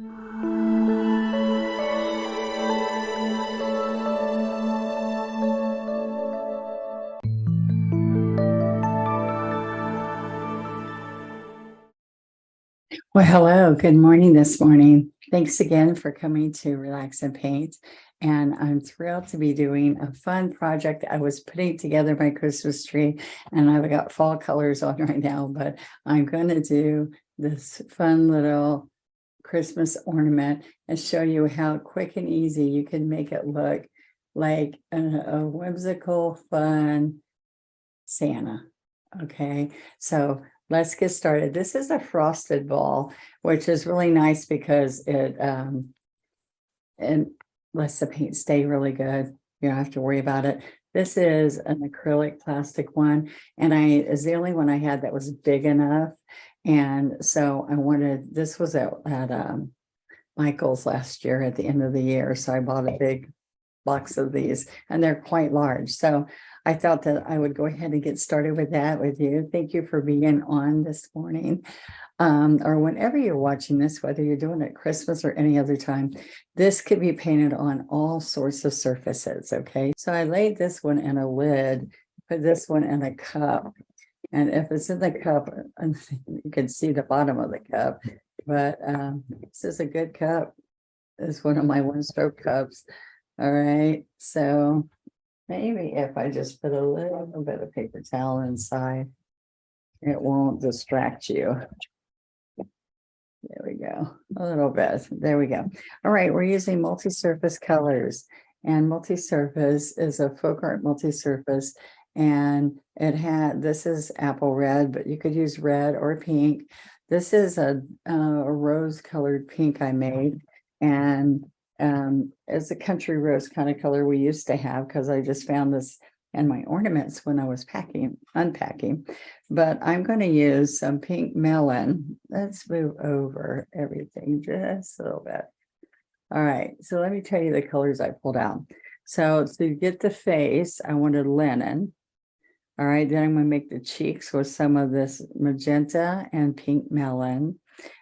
Well, hello, good morning this morning. Thanks again for coming to Relax and Paint. And I'm thrilled to be doing a fun project. I was putting together my Christmas tree and I've got fall colors on right now, but I'm going to do this fun little Christmas ornament and show you how quick and easy you can make it look like a whimsical, fun Santa. Okay, so let's get started. This is a frosted ball, which is really nice because it lets the paint stay really good. You don't have to worry about it. This is an acrylic plastic one, and is the only one I had that was big enough. And so I wanted, this was at Michael's last year at the end of the year. So I bought a big box of these, and they're quite large. So I thought that I would go ahead and get started with that with you. Thank you for being on this morning. Or whenever you're watching this, whether you're doing it Christmas or any other time, this could be painted on all sorts of surfaces. Okay, so I laid this one in a lid, put this one in a cup, and if it's in the cup, you can see the bottom of the cup, but this is a good cup. It's one of my one-stroke cups. All right, so maybe if I just put a little bit of paper towel inside, it won't distract you. There we go, a little bit. There we go. All right, we're using multi-surface colors, and multi-surface is a folk art multi-surface, and this is apple red, but you could use red or pink. This is a rose-colored pink I made, and it's a country rose kind of color we used to have because I just found this in my ornaments when I was unpacking. But I'm going to use some pink melon. Let's move over everything just a little bit. All right, so let me tell you the colors I pulled out. So to get the face, I wanted linen. All right, then I'm going to make the cheeks with some of this magenta and pink melon.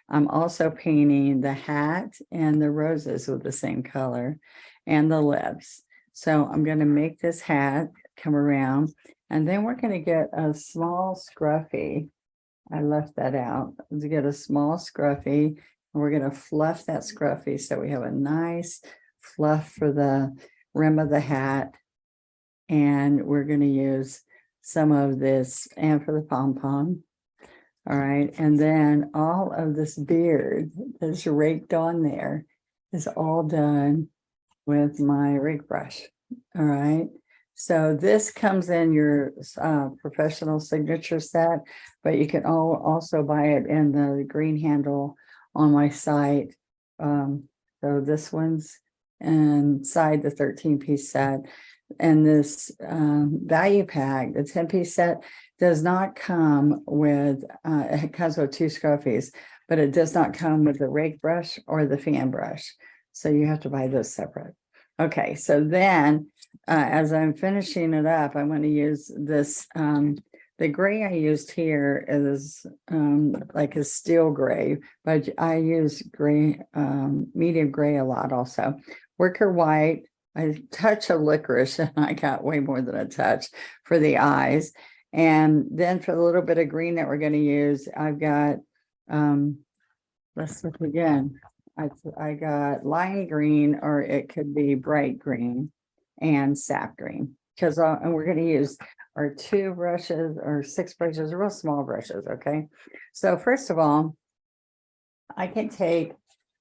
I'm also painting the hat and the roses with the same color and the lips. So I'm going to make this hat come around, and then we're going to get a small scruffy. I left that out to get a small scruffy, and we're going to fluff that scruffy so we have a nice fluff for the rim of the hat. And we're going to use some of this and for the pom-pom. All right, and then all of this beard that's raked on there is all done with my rake brush. All right, so this comes in your professional signature set, but you can also buy it in the green handle on my site. So this one's inside the 13-piece set. And this value pack, the 10-piece set, does not come with, it comes with 2 scruffies, but it does not come with the rake brush or the fan brush. So you have to buy those separate. Okay, so then as I'm finishing it up, I'm going to use this, the gray I used here is like a steel gray, but I use gray, medium gray a lot also. Wicker white, I touch of licorice, and I got way more than a touch for the eyes. And then for the little bit of green that we're going to use, I've got, let's look again. I got lime green, or it could be bright green, and sap green. And we're going to use our 2 brushes or 6 brushes, real small brushes. Okay. So first of all, I can take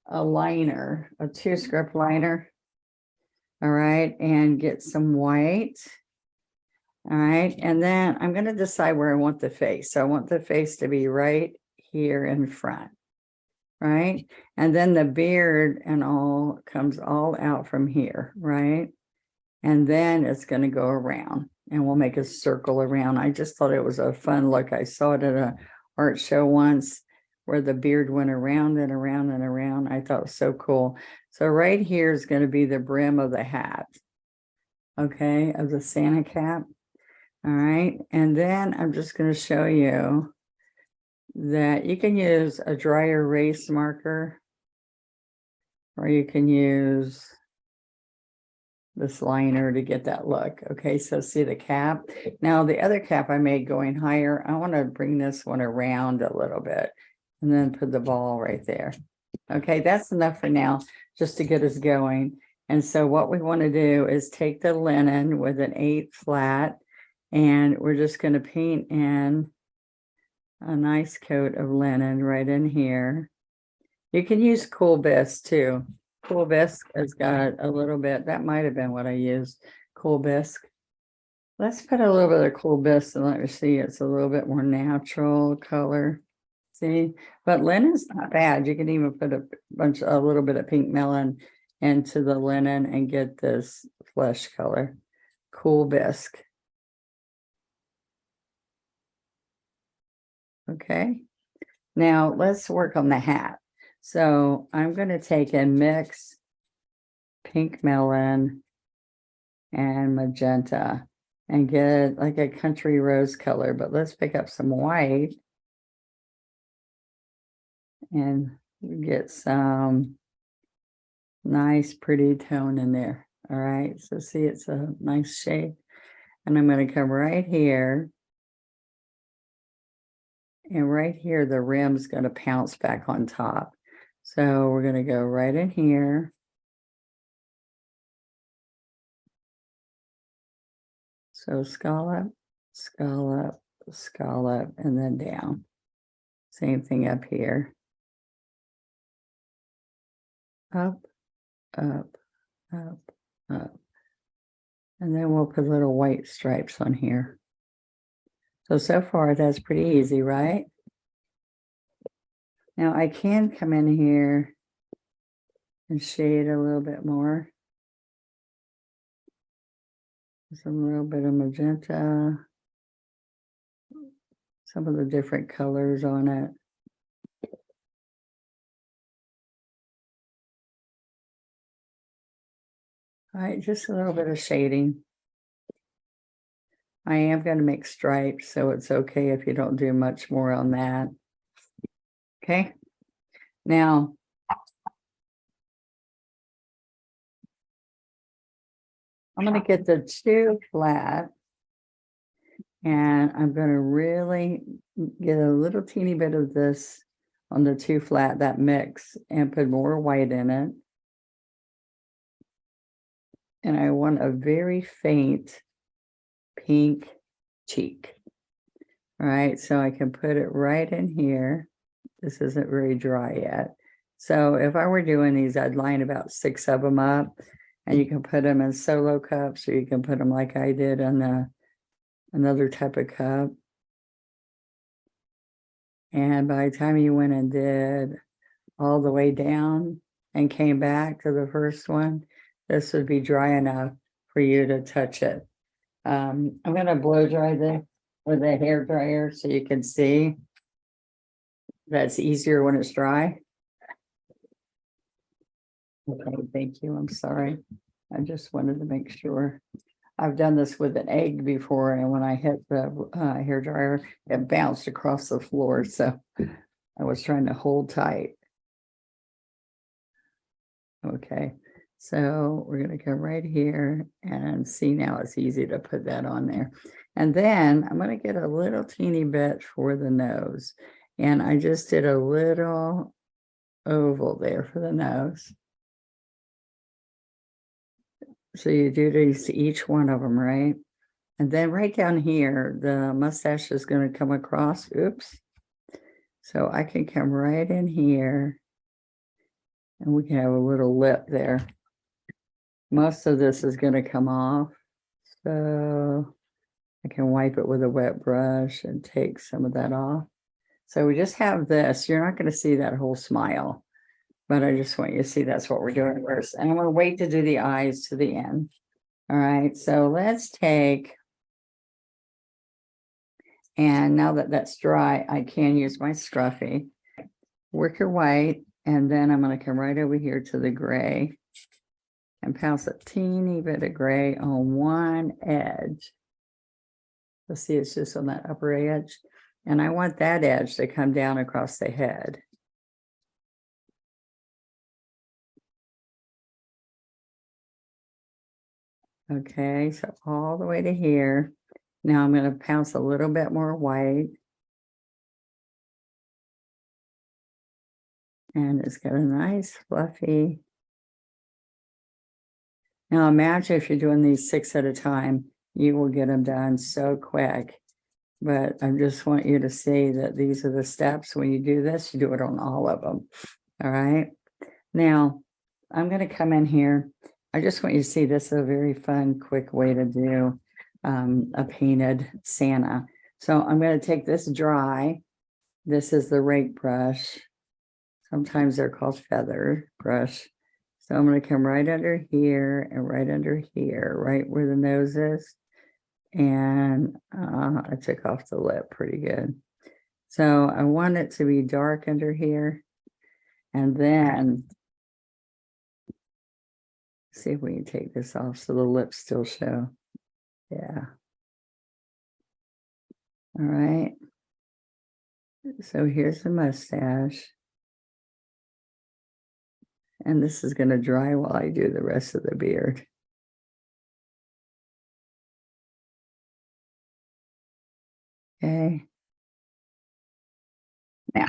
a liner, a 2-script liner. All right, and get some white. All right, and then I'm going to decide where I want the face. So I want the face to be right here in front, right? And then the beard and all comes all out from here, right? And then it's going to go around, and we'll make a circle around. I just thought it was a fun look. I saw it at an art show once where the beard went around and around and around. I thought it was so cool. So right here is going to be the brim of the hat, okay, of the Santa cap. All right, and then I'm just going to show you that you can use a dry erase marker or you can use this liner to get that look. Okay, so see the cap. Now the other cap I made going higher, I want to bring this one around a little bit and then put the ball right there. Okay, that's enough for now, just to get us going. And so what we want to do is take the linen with an 8 flat, and we're just going to paint in a nice coat of linen right in here. You can use Cool Bisque too. Cool Bisque has got a little bit, that might have been what I used, Cool Bisque. Let's put a little bit of Cool Bisque and let me see, it's a little bit more natural color. See, but linen's not bad. You can even put a little bit of pink melon into the linen and get this flesh color. Cool Bisque. Okay, now let's work on the hat. So I'm going to take and mix pink melon and magenta and get like a country rose color, but let's pick up some white and get some nice pretty tone in there. All right, so see, it's a nice shade, and I'm going to come right here, and right here the rim's going to pounce back on top. So we're going to go right in here. So scallop, scallop, scallop, and then down. Same thing up here. Up, up, up, up. And then we'll put little white stripes on here. So far that's pretty easy, right? Now I can come in here and shade a little bit more. Some little bit of magenta. Some of the different colors on it. All right, just a little bit of shading. I am going to make stripes, so it's okay if you don't do much more on that. Okay, now I'm going to get the 2 flat, and I'm going to really get a little teeny bit of this on the 2 flat, that mix, and put more white in it. And I want a very faint pink cheek. All right, so I can put it right in here. This isn't very dry yet. So if I were doing these, I'd line about 6 of them up, and you can put them in solo cups, or you can put them like I did on another type of cup. And by the time you went and did all the way down and came back to the first one, this would be dry enough for you to touch it. I'm going to blow dry this with a hair dryer so you can see that's easier when it's dry. Okay, thank you. I'm sorry. I just wanted to make sure. I've done this with an egg before, and when I hit the hair dryer, it bounced across the floor. So I was trying to hold tight. Okay, so we're going to come right here and see, now it's easy to put that on there. And then I'm going to get a little teeny bit for the nose. And I just did a little oval there for the nose. So you do these to each one of them, right? And then right down here, the mustache is going to come across. Oops. So I can come right in here, and we can have a little lip there. Most of this is going to come off. So I can wipe it with a wet brush and take some of that off. So we just have this. You're not going to see that whole smile, but I just want you to see that's what we're doing first. And I'm going to wait to do the eyes to the end. All right, so let's take, and now that that's dry, I can use my scruffy. Work your white, and then I'm going to come right over here to the gray and pass a teeny bit of gray on one edge. Let's see, it's just on that upper edge. And I want that edge to come down across the head. Okay, so all the way to here. Now I'm going to pounce a little bit more white. And it's got a nice fluffy. Now imagine if you're doing these 6 at a time, you will get them done so quick. But I just want you to see that these are the steps. When you do this, you do it on all of them. All right. Now I'm going to come in here. I just want you to see this is a very fun, quick way to do a painted Santa. So I'm going to take this dry. This is the rake brush. Sometimes they're called feather brush. So I'm going to come right under here and right under here, right where the nose is. And I took off the lip pretty good. So I want it to be dark under here. And then see if we can take this off so the lips still show. Yeah. All right. So here's the mustache. And this is going to dry while I do the rest of the beard. Okay. Now,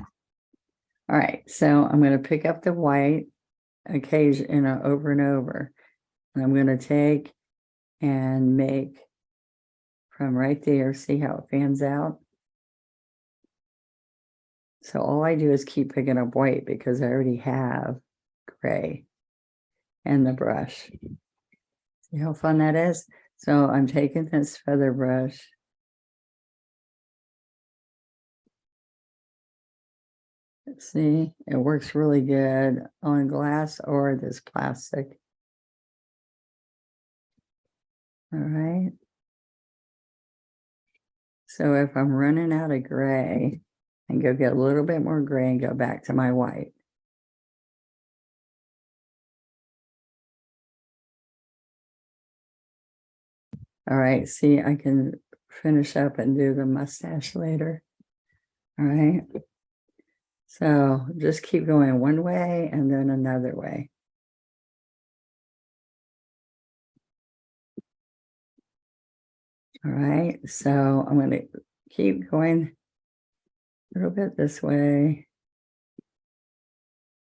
all right. So I'm going to pick up the white occasion, over and over. And I'm going to take and make from right there, see how it fans out? So all I do is keep picking up white because I already have gray and the brush. See how fun that is? So I'm taking this feather brush. See, it works really good on glass or this plastic. All right. So if I'm running out of gray, and go get a little bit more gray and go back to my white. All right, see, I can finish up and do the mustache later. All right. So just keep going one way and then another way. All right, so I'm going to keep going a little bit this way.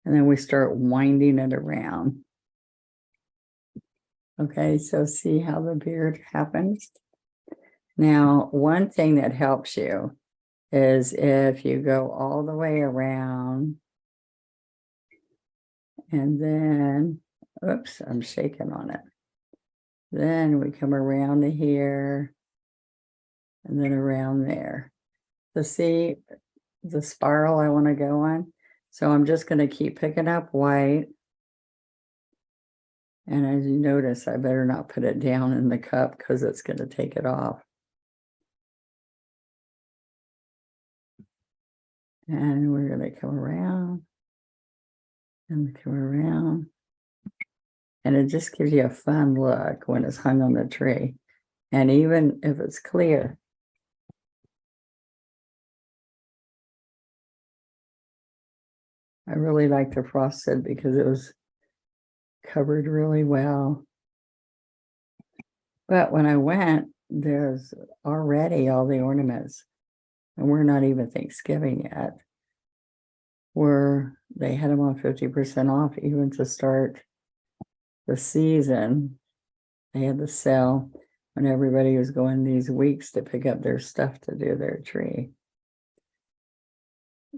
And then we start winding it around. Okay, so see how the beard happens? Now, one thing that helps you is if you go all the way around and then, oops, I'm shaking on it. Then we come around to here and then around there. So see the spiral I want to go on? So I'm just going to keep picking up white. And as you notice, I better not put it down in the cup because it's going to take it off. And we're going to come around and come around. And it just gives you a fun look when it's hung on the tree. And even if it's clear. I really like the frosted because it was covered really well. But when I went, there's already all the ornaments. And we're not even Thanksgiving yet. They had them on 50% off even to start the season. They had the sale when everybody was going these weeks to pick up their stuff to do their tree.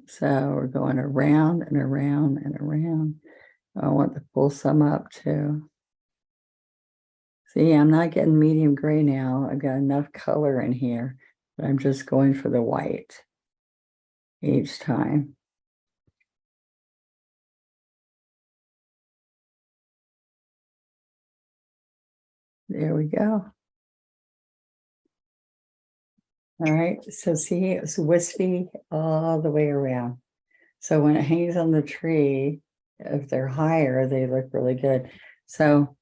So we're going around and around and around. I want to pull some up too. See, I'm not getting medium gray now. I've got enough color in here, but I'm just going for the white each time. There we go. All right, so see, it's wispy all the way around. So when it hangs on the tree, if they're higher, they look really good. So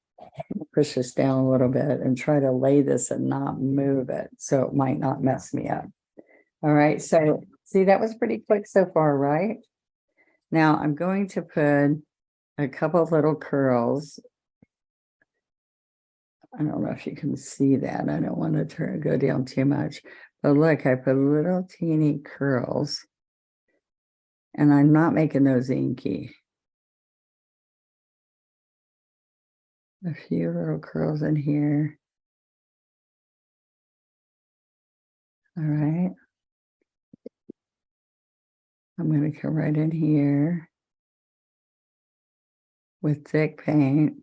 push this down a little bit and try to lay this and not move it so it might not mess me up. All right, so see, that was pretty quick so far, right? Now I'm going to put a couple of little curls I don't know if you can see that. I don't want to go down too much. But look, I put little teeny curls. And I'm not making those inky. A few little curls in here. All right. I'm going to come right in here with thick paint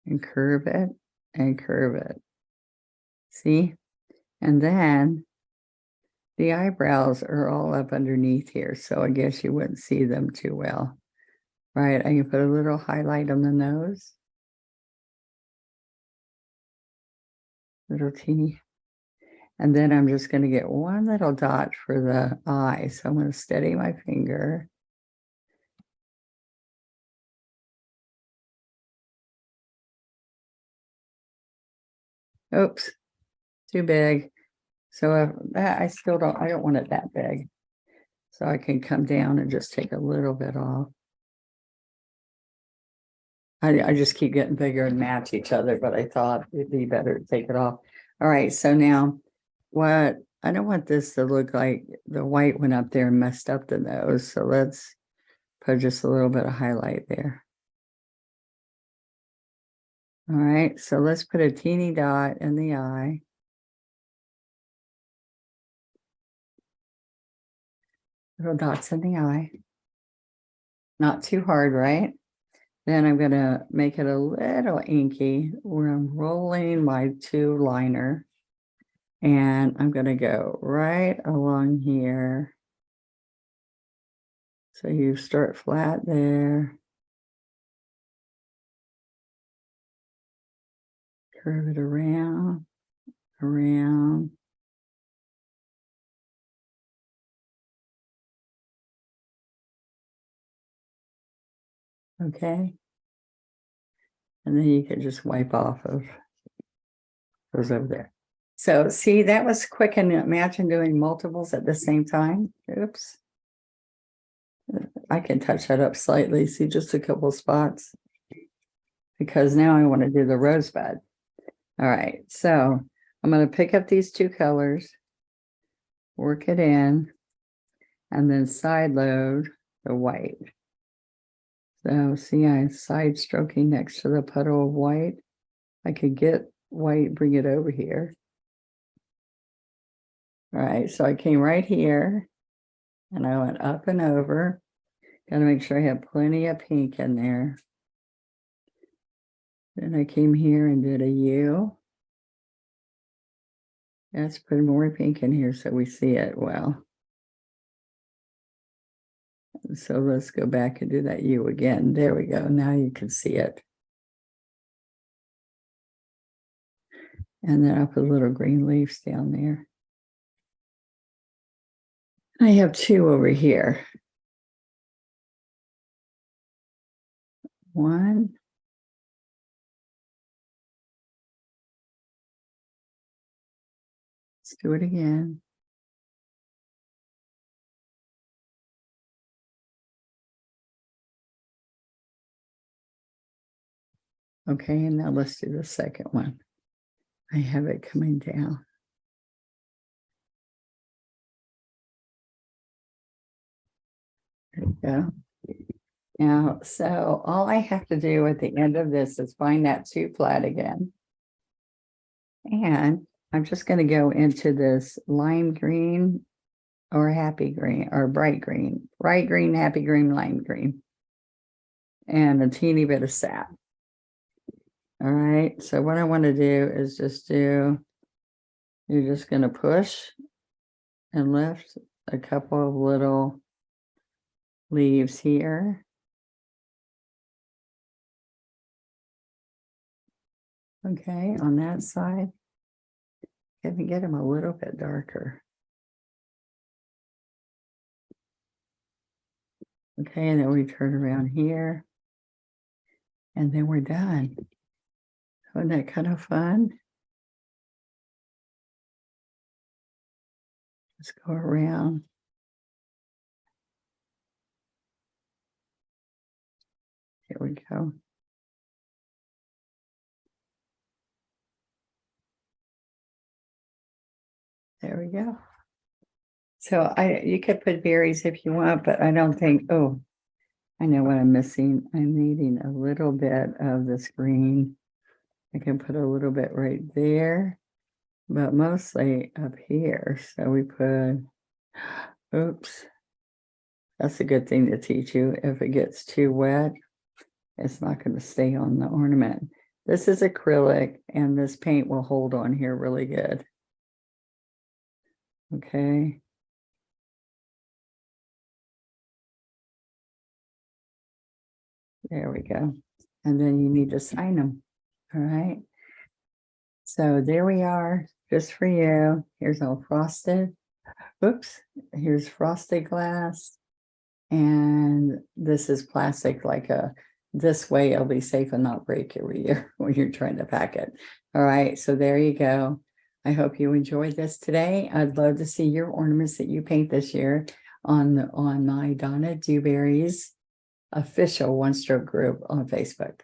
and curve it and curve it. See? And then the eyebrows are all up underneath here, so I guess you wouldn't see them too well. Right, I can put a little highlight on the nose. Little teeny. And then I'm just going to get one little dot for the eye. So I'm going to steady my finger. Oops, too big. So I don't want it that big. So I can come down and just take a little bit off. I just keep getting bigger and match each other, but I thought it'd be better to take it off. All right, so now I don't want this to look like the white went up there and messed up the nose. So let's put just a little bit of highlight there. All right, so let's put a teeny dot in the eye. Little dots in the eye. Not too hard, right? Then I'm going to make it a little inky where I'm rolling my 2 liner. And I'm going to go right along here. So you start flat there. Curve it around, around. Okay. And then you can just wipe off of those over there. So see, that was quick, and imagine doing multiples at the same time. Oops. I can touch that up slightly. See, just a couple spots. Because now I want to do the rosebud. All right, so I'm going to pick up these 2 colors, work it in, and then side load the white. So see, I'm side stroking next to the puddle of white. I could get white, bring it over here. All right, so I came right here and I went up and over. Got to make sure I have plenty of pink in there. Then I came here and did a U. Let's put more pink in here so we see it well. So let's go back and do that U again. There we go. Now you can see it. And then I'll put little green leaves down there. I have 2 over here. 1. Let's do it again. Okay, and now let's do the second one. I have it coming down. There we go. Now, so all I have to do at the end of this is find that 2 flat again. And I'm just going to go into this lime green or happy green or bright green, happy green, lime green, and a teeny bit of sap. All right, so what I want to do is you're just going to push and lift a couple of little leaves here. Okay, on that side, can we get them a little bit darker? Okay, and then we turn around here, and then we're done. Wasn't that kind of fun? Let's go around. Here we go. There we go. So you could put berries if you want, but I don't think, oh, I know what I'm missing. I'm needing a little bit of this green. I can put a little bit right there, but mostly up here. So we put, oops, that's a good thing to teach you. If it gets too wet, it's not going to stay on the ornament. This is acrylic and this paint will hold on here really good. Okay. There we go. And then you need to sign them. All right. So there we are, just for you. Here's all frosted. Oops, here's frosted glass. And this is plastic, like this way it'll be safe and not break every year when you're trying to pack it. All right, so there you go. I hope you enjoyed this today. I'd love to see your ornaments that you paint this year on my Donna Dewberry's official One Stroke group on Facebook.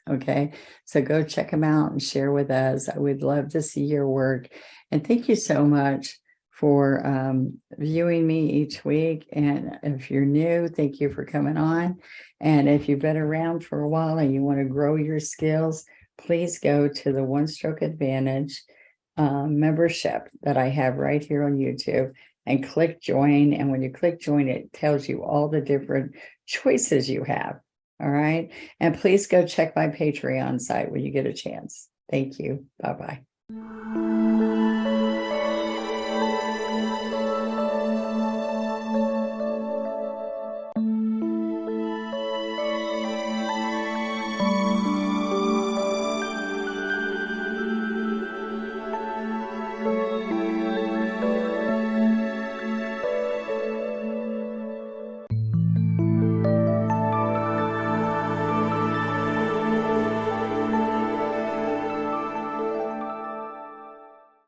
Okay, so go check them out and share with us. I would love to see your work. And thank you so much for viewing me each week. And if you're new, thank you for coming on. And if you've been around for a while and you want to grow your skills, please go to the One Stroke Advantage membership that I have right here on YouTube and click join. And when you click join, it tells you all the different choices you have. All right. And please go check my Patreon site when you get a chance. Thank you. Bye-bye.